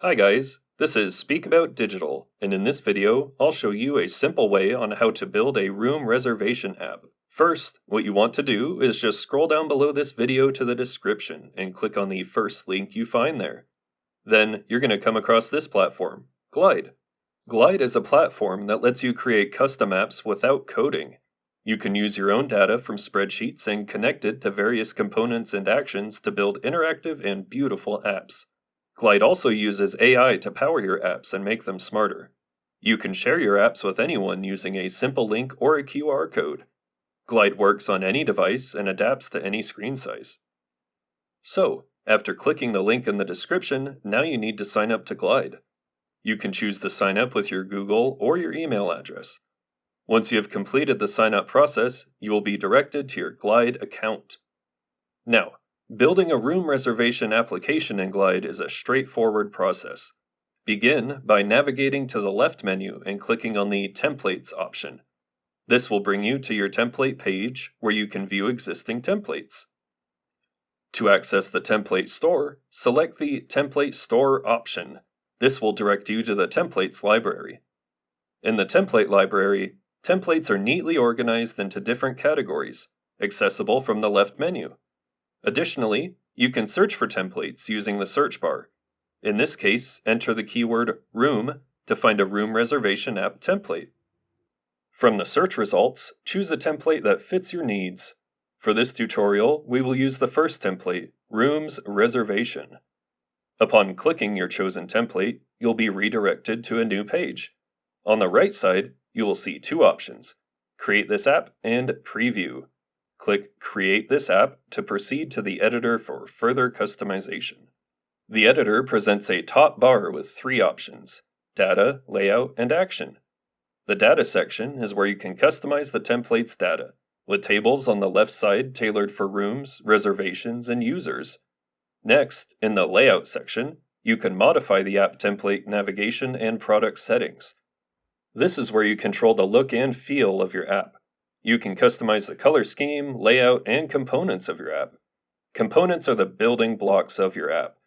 Hi guys, this is Speak About Digital, and in this video, I'll show you a simple way on how to build a room reservation app. First, what you want to do is just scroll down below this video to the description and click on the first link you find there. Then, you're going to come across this platform, Glide. Glide is a platform that lets you create custom apps without coding. You can use your own data from spreadsheets and connect it to various components and actions to build interactive and beautiful apps. Glide also uses AI to power your apps and make them smarter. You can share your apps with anyone using a simple link or a QR code. Glide works on any device and adapts to any screen size. So, after clicking the link in the description, now you need to sign up to Glide. You can choose to sign up with your Google or your email address. Once you have completed the sign up process, you will be directed to your Glide account. Now, building a room reservation application in Glide is a straightforward process. Begin by navigating to the left menu and clicking on the Templates option. This will bring you to your template page where you can view existing templates. To access the template store, select the Template Store option. This will direct you to the Templates library. In the template library, templates are neatly organized into different categories, accessible from the left menu. Additionally, you can search for templates using the search bar. In this case, enter the keyword room to find a room reservation app template. From the search results, choose a template that fits your needs. For this tutorial, we will use the first template, Rooms Reservation. Upon clicking your chosen template, you'll be redirected to a new page. On the right side, you will see two options, Create this app and Preview. Click Create this app to proceed to the editor for further customization. The editor presents a top bar with three options, Data, Layout, and Action. The Data section is where you can customize the template's data, with tables on the left side tailored for rooms, reservations, and users. Next, in the Layout section, you can modify the app template navigation and product settings. This is where you control the look and feel of your app. You can customize the color scheme, layout, and components of your app. Components are the building blocks of your app.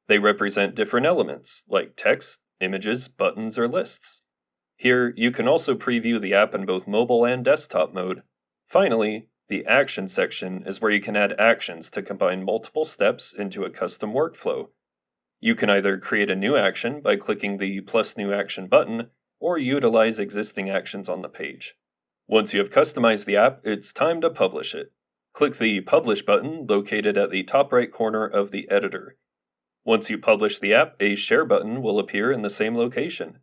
They represent different elements, like text, images, buttons, or lists. Here, you can also preview the app in both mobile and desktop mode. Finally, the Action section is where you can add actions to combine multiple steps into a custom workflow. You can either create a new action by clicking the plus new action button, or utilize existing actions on the page. Once you have customized the app, it's time to publish it. Click the Publish button located at the top right corner of the editor. Once you publish the app, a Share button will appear in the same location.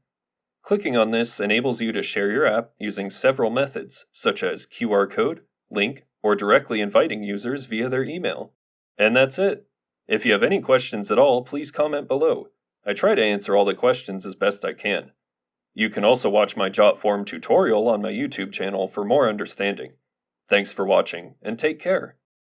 Clicking on this enables you to share your app using several methods, such as QR code, link, or directly inviting users via their email. And that's it. If you have any questions at all, please comment below. I try to answer all the questions as best I can. You can also watch my Jotform tutorial on my YouTube channel for more understanding. Thanks for watching, and take care.